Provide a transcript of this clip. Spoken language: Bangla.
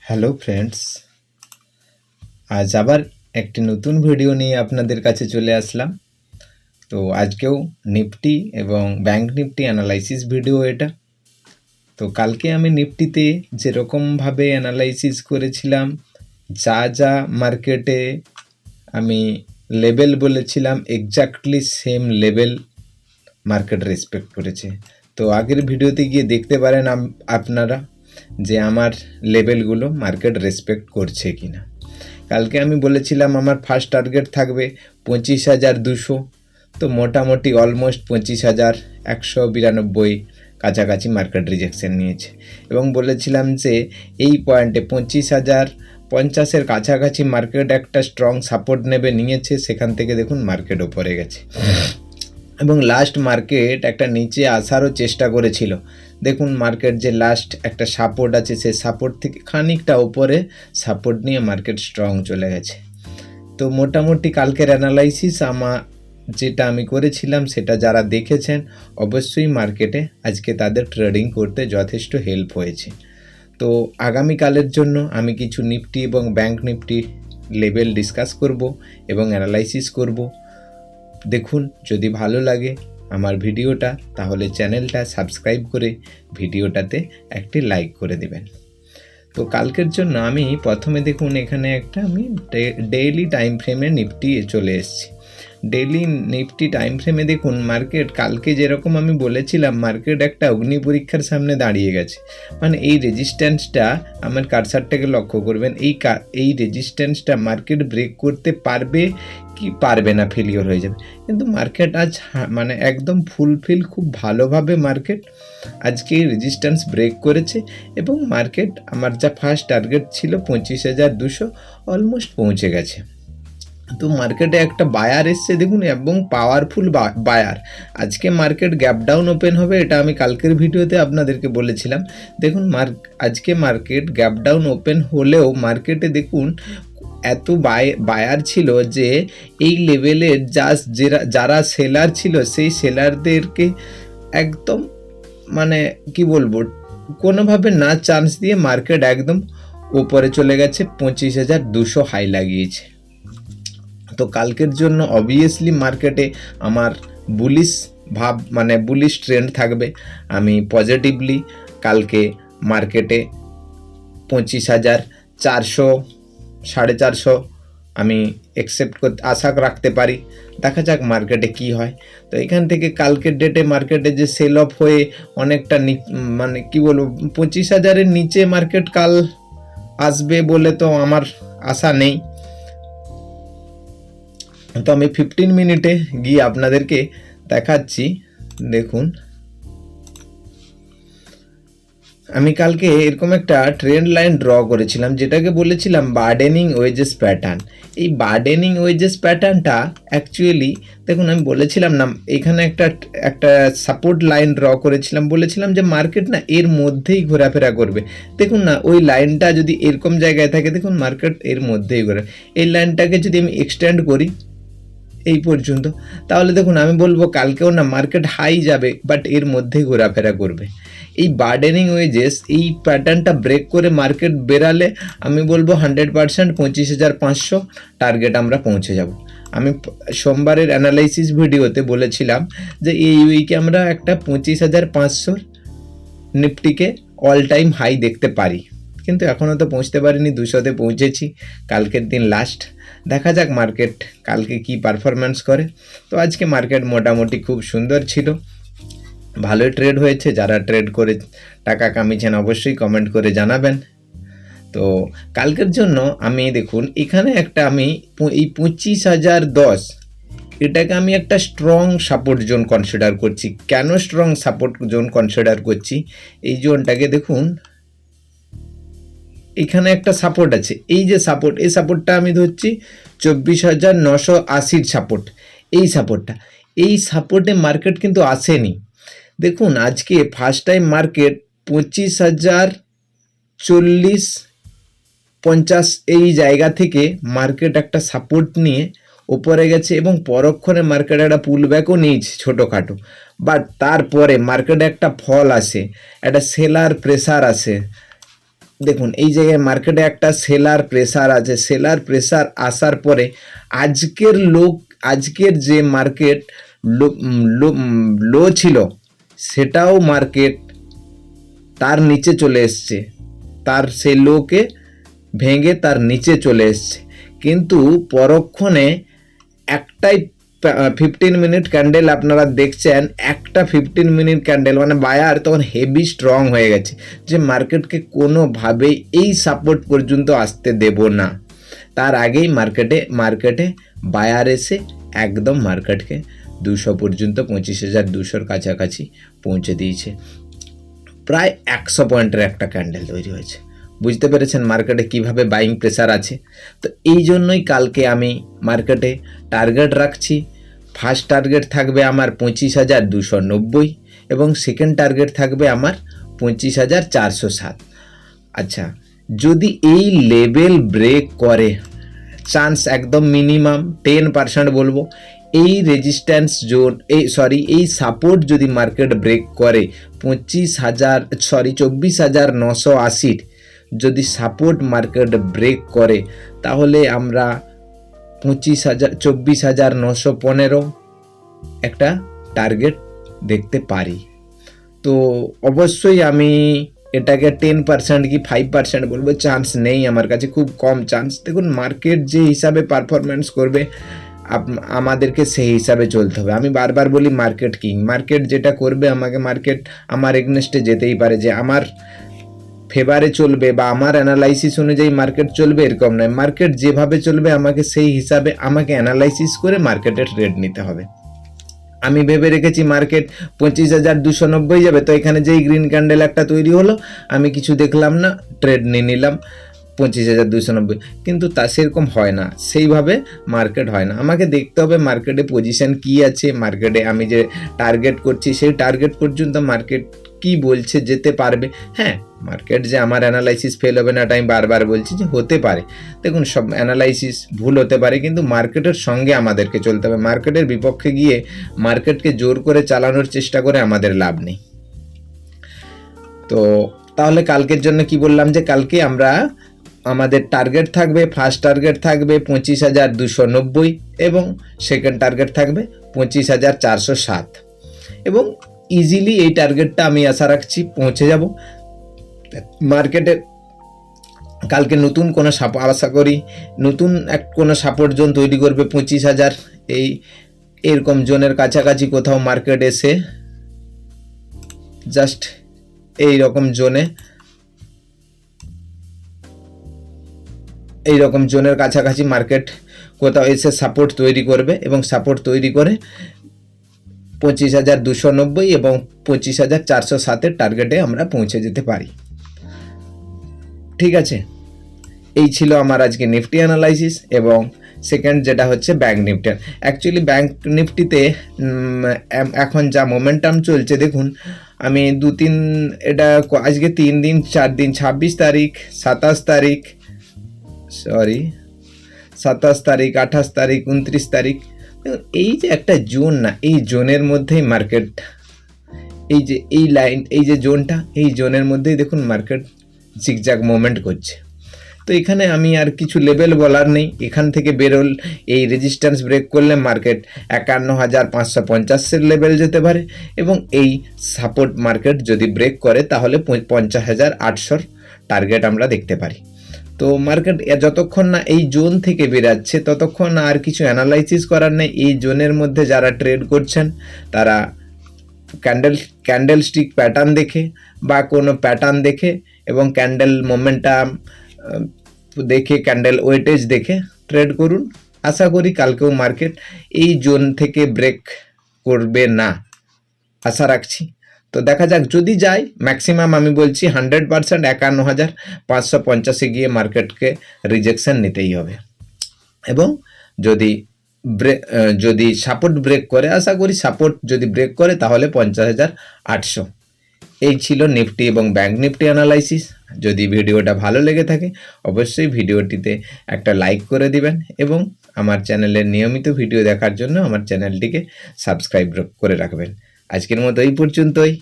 হ্যালো ফ্রেন্ডস, আজ আবার একটি নতুন ভিডিও নিয়ে আপনাদের কাছে চলে আসলাম। তো আজকেও নিফটি এবং ব্যাংক নিফটি অ্যানালাইসিস ভিডিও এটা। তো কালকে আমি নিফটিতে যেরকমভাবে অ্যানালাইসিস করেছিলাম, যা যা মার্কেটে আমি লেভেল বলেছিলাম, exactly same level market respect করেছে। তো আগের ভিডিওতে গিয়ে দেখতে পারেন আপনারা যে আমার লেভেলগুলো মার্কেট রেসপেক্ট করছে কিনা। কালকে আমি বলেছিলাম আমার ফার্স্ট টার্গেট থাকবে 25,200, তো মোটামুটি অলমোস্ট 25,192 কাছাকাছি মার্কেট রিজেকশন নিয়েছে এবং বলেছিলাম যে এই পয়েন্টে 25,050-এর কাছাকাছি মার্কেট একটা স্ট্রং সাপোর্ট নেবে, নিয়েছে। সেখান থেকে দেখুন মার্কেট ওপরে গেছে এবং লাস্ট মার্কেট একটা নিচে আসারও চেষ্টা করেছিল। দেখুন মার্কেট যে লাস্ট একটা সাপোর্ট আছে, সেই সাপোর্ট থেকে খানিকটা ওপরে সাপোর্ট নিয়ে মার্কেট স্ট্রং চলে গেছে। তো মোটামুটি কালকের অ্যানালাইসিস যেটা আমি করেছিলাম সেটা যারা দেখেছেন অবশ্যই মার্কেটে আজকে তাদের ট্রেডিং করতে যথেষ্ট হেল্প হয়েছে। তো আগামীকালের জন্য আমি কিছু নিফটি এবং ব্যাংক নিফটি লেভেল ডিসকাস করব এবং অ্যানালাইসিস করব। দেখুন, যদি ভালো লাগে আমার ভিডিওটা তাহলে চ্যানেলটা সাবস্ক্রাইব করে ভিডিওটাতে একটি লাইক করে দেবেন। তো কালকের জন্য আমি প্রথমে দেখুন এখানে একটা আমি ডেইলি টাইম ফ্রেমে নিফটি চলে এসেছি। ডেইলি নিফটি টাইম ফ্রেমে দেখুন মার্কেট কালকে যেরকম আমি বলেছিলাম মার্কেট একটা অগ্নি পরীক্ষার সামনে দাঁড়িয়ে গেছে। মানে এই রেজিস্ট্যান্সটা, আমার কারসারটাকে লক্ষ্য করবেন, এই রেজিস্ট্যান্সটা মার্কেট ব্রেক করতে পারবে কি পারবে না, ফেলিওর হয়ে যাবে। কিন্তু মার্কেট আজ মানে একদম ফুলফিল খুব ভালোভাবে মার্কেট আজকে রেজিস্ট্যান্স ব্রেক করেছে এবং মার্কেট আমার যা ফার্স্ট টার্গেট ছিল 25,200 অলমোস্ট পৌঁছে গেছে। তো মার্কেটে একটা বায়ার এসছে দেখুন, এবং পাওয়ারফুল বায়ার। আজকে মার্কেট গ্যাপ ডাউন ওপেন হবে, এটা আমি কালকের ভিডিওতে আপনাদেরকে বলেছিলাম। দেখুন আজকে মার্কেট গ্যাপ ডাউন ওপেন হলেও মার্কেটে দেখুন এত বায়ার ছিল যে এই লেভেলের যারা সেলার ছিল সেই সেলারদেরকে একদম মানে কি বলবো, কোনোভাবে না চান্স দিয়ে মার্কেট একদম উপরে চলে গেছে, 25,200 হাই লাগিয়েছে। তো কালকের জন্য অবভিয়াসলি মার্কেটে আমার বুলিশ ভাব মানে বুলিশ ট্রেন্ড থাকবে। আমি পজিটিভলি কালকে মার্কেটে 25,400 450 আমি অ্যাকসেপ্ট করতে আশা রাখতে পারি। দেখা যাক মার্কেটে কি হয়। তো এখান থেকে কালকের ডেটে মার্কেটে যে সেল অফ হয়ে অনেকটা মানে কি বলবো 25,000-এর নিচে মার্কেট কাল আসবে বলে তো আমার আশা নেই। তো আমি 15 মিনিটে গিয়ে আপনাদেরকে দেখাচ্ছি। দেখুন আমি কালকে এরকম একটা ট্রেন্ড লাইন ড্র করেছিলাম যেটাকে বলেছিলাম বার্ডেনিং ওয়েজেস প্যাটার্ন। এই বার্ডেনিং ওয়েজেস প্যাটার্নটা অ্যাকচুয়ালি দেখুন আমি বলেছিলাম না, এখানে একটা সাপোর্ট লাইন ড্র করেছিলাম, বলেছিলাম যে মার্কেট না এর মধ্যেই ঘোরাফেরা করবে। দেখুন না ওই লাইনটা যদি এরকম জায়গায় থাকে, দেখুন মার্কেট এর মধ্যেই ঘোরে। এই লাইনটাকে যদি আমি এক্সটেন্ড করি এই পর্যন্ত, তাহলে দেখুন আমি বলবো কালকেও না মার্কেট হাই যাবে, বাট এর মধ্যেই ঘোরাফেরা করবে। এই বার্ডেনিং ওয়েজেস এই প্যাটার্নটা ব্রেক করে মার্কেট বেরালে আমি বলবো 100% 25,500 টার্গেট আমরা পৌঁছে যাব। আমি সোমবারের অ্যানালাইসিস ভিডিওতে বলেছিলাম যে এই উইকে আমরা একটা 25,500 নিফটিকে অল টাইম হাই দেখতে পারি, কিন্তু এখনও তো পৌঁছতে পারিনি, 200-তে পৌঁছেছি। কালকের দিন লাস্ট, দেখা যাক মার্কেট কালকে কি পারফরম্যান্স করে। তো আজকে মার্কেট মোটামুটি খুব সুন্দর ছিল, ভালোই ট্রেড হয়েছে। যারা ট্রেড করে টাকা কামিয়েছেন অবশ্যই কমেন্ট করে জানাবেন। তো কালকের জন্য আমি দেখুন এখানে একটা আমি এই 25,010 এটাকে আমি একটা স্ট্রং সাপোর্ট জোন কনসিডার করছি। কেন স্ট্রং সাপোর্ট জোন কনসিডার করছি? এই জোনটাকে দেখুন এখানে একটা সাপোর্ট আছে, এই যে সাপোর্ট, এই সাপোর্টটা আমি ধরছি 24,980 সাপোর্ট। এই সাপোর্টে মার্কেট কিন্তু আসেনি। দেখুন আজকে ফার্স্ট টাইম মার্কেট 25,040-50 এই জায়গা থেকে মার্কেট একটা সাপোর্ট নিয়ে ওপরে গেছে এবং পরক্ষণে মার্কেট একটা পুলব্যাকও নিয়েছে ছোটোখাটো, বাট তারপরে মার্কেটে একটা ফল আসে, একটা সেলার প্রেসার আসে। দেখুন এই জায়গায় মার্কেটে একটা সেলার প্রেসার আছে, সেলার প্রেসার আসার পরে আজকের যে মার্কেট লো ছিল সেটাও মার্কেট তার নিচে চলে এসছে, তার সেই লোকে ভেঙে তার নিচে চলে এসছে, কিন্তু পরক্ষণে একটাই 15 মিনিট ক্যান্ডেল আপনারা দেখছেন, একটা 15 মিনিট ক্যান্ডেল মানে বায়ার তখন হেভি স্ট্রং হয়ে গেছে যে মার্কেটকে কোনোভাবেই এই সাপোর্ট পর্যন্ত আসতে দেব না। তার আগেই মার্কেটে বায়ার এসে একদম মার্কেটকে 200 পর্যন্ত 25,200 কাছাকাছি পৌঁছে দিয়েছে, প্রায় 100 পয়েন্টের একটা ক্যান্ডেল তৈরি হয়েছে। বুঝতে পেরেছেন মার্কেটে কিভাবে বাইং প্রেসার আছে। তো এই জন্যই কালকে আমি মার্কেটে টার্গেট রাখছি। ফার্স্ট টার্গেট থাকবে আমার 25,290 এবং সেকেন্ড টার্গেট থাকবে আমার 25,407। আচ্ছা, যদি এই লেভেল ব্রেক করে, চান্স একদম মিনিমাম 10% বলবো, এই রেজিস্ট্যান্স জোন এই সাপোর্ট যদি মার্কেট ব্রেক করে 24,980 যদি সাপোর্ট মার্কেট ব্রেক করে তাহলে আমরা 24,915 একটা টার্গেট দেখতে পারি। তো অবশ্যই আমি এটাকে 10% কি 5% বলবো, চান্স নেই আমার কাছে, খুব কম চান্স। দেখুন মার্কেট যে হিসাবে পারফরমেন্স করবে আমাদেরকে সেই হিসাবে চলতে হবে। আমি বারবার বলি মার্কেট কিং, মার্কেট যেটা করবে মার্কেট আমার এগনেস্টে যেতেই পারে, যে আমার ফেভারে চলবে বা আমার অ্যানালাইসিস অনুযায়ী মার্কেট চলবে এরকম নয়। মার্কেট যেভাবে চলবে আমাকে সেই হিসাবে অ্যানালাইসিস করে মার্কেটের ট্রেড নিতে হবে। আমি ভেবে রেখেছি মার্কেট 25,290 যাবে, তো এখানে যেই গ্রিন ক্যান্ডেল একটা তৈরি হলো আমি কিছু দেখলাম না, ট্রেড নিয়ে নিলাম 25,290, কিন্তু তা সেরকম হয় না, সেইভাবে মার্কেট হয় না। আমাকে দেখতে হবে মার্কেটে পজিশন কি আছে, মার্কেটে আমি যে টার্গেট করছি সেই টার্গেট পর্যন্ত মার্কেট কি বলছে যেতে পারবে। হ্যাঁ, মার্কেট যে আমার অ্যানালাইসিস ফেল হবে না, আমি বারবার বলছি যে হতে পারে। দেখুন সব অ্যানালাইসিস ভুল হতে পারে, কিন্তু মার্কেটের সঙ্গে আমাদেরকে চলতে হবে। মার্কেটের বিপক্ষে গিয়ে মার্কেটকে জোর করে চালানোর চেষ্টা করে আমাদের লাভ নেই। তো তাহলে কালকের জন্য কি বললাম, যে কালকে আমাদের টার্গেট থাকবে, ফার্স্ট টার্গেট থাকবে 25,290 এবং সেকেন্ড টার্গেট থাকবে 25,407 এবং ইজিলি এই টার্গেটটা আমি আশা রাখছি পৌঁছে যাব। মার্কেটে কালকে নতুন কোনো আশা করি নতুন কোনো সাপোর্ট জোন তৈরি করবে 25,000 এরকম জোনের কাছাকাছি কোথাও মার্কেট এসে জাস্ট এই রকম জোনের কাছাকাছি মার্কেট কোথাও এসে সাপোর্ট তৈরি করবে এবং সাপোর্ট তৈরি করে 25,290 এবং 25,407 টার্গেটে আমরা পৌঁছে যেতে পারি। ঠিক আছে, এই ছিল আমার আজকে নিফটি অ্যানালাইসিস এবং সেকেন্ড যেটা হচ্ছে ব্যাঙ্ক নিফটি। অ্যাকচুয়ালি ব্যাঙ্ক নিফটিতে এখন যা মোমেন্টাম চলছে দেখুন, আমি এটা আজকে 3 দিন 4 দিন 26 তারিখ 27 তারিখ 28 তারিখ 29 তারিখ, এই যে একটা জোন না, এই জোনের মধ্যেই মার্কেট, এই যে এই লাইন, এই যে জোনটা, এই জোনের মধ্যেই দেখুন মার্কেট জিগজ্যাগ মুভমেন্ট করছে। তো এখানে আমি আর কিছু লেভেল বলার নেই, এখান থেকে বেরোল এই রেজিস্ট্যান্স ব্রেক করলে মার্কেট 51,550 লেভেল যেতে পারে এবং এই সাপোর্ট মার্কেট যদি ব্রেক করে তাহলে 50,800 টার্গেট আমরা দেখতে পারি। তো মার্কেট যতক্ষণ না এই জোন থেকে বেরাচ্ছে ততক্ষণ আর কিছু অ্যানালাইসিস করার নেই। এই জোনের মধ্যে যারা ট্রেড করছেন তারা ক্যান্ডেল স্টিক প্যাটার্ন দেখে বা কোনো প্যাটার্ন দেখে এবং ক্যান্ডেল মোমেন্টাম দেখে, ক্যান্ডেল ওয়েটেজ দেখে ট্রেড করুন। আশা করি কালকেও মার্কেট এই জোন থেকে ব্রেক করবে না, আশা রাখছি। তো দেখা যাক, যদি যায় ম্যাক্সিমাম আমি বলছি 100% 51,550 গিয়ে মার্কেটকে রিজেকশন নিতেই হবে এবং যদি সাপোর্ট ব্রেক করে, আশা করি সাপোর্ট যদি ব্রেক করে তাহলে 50,800। এই ছিল নিফটি এবং ব্যাঙ্ক নিফটি অ্যানালাইসিস। যদি ভিডিওটা ভালো লেগে থাকে অবশ্যই ভিডিওটিতে একটা লাইক করে দিবেন এবং আমার চ্যানেলের নিয়মিত ভিডিও দেখার জন্য আমার চ্যানেলটিকে সাবস্ক্রাইব করে রাখবেন। আজকের মতো এই পর্যন্তই।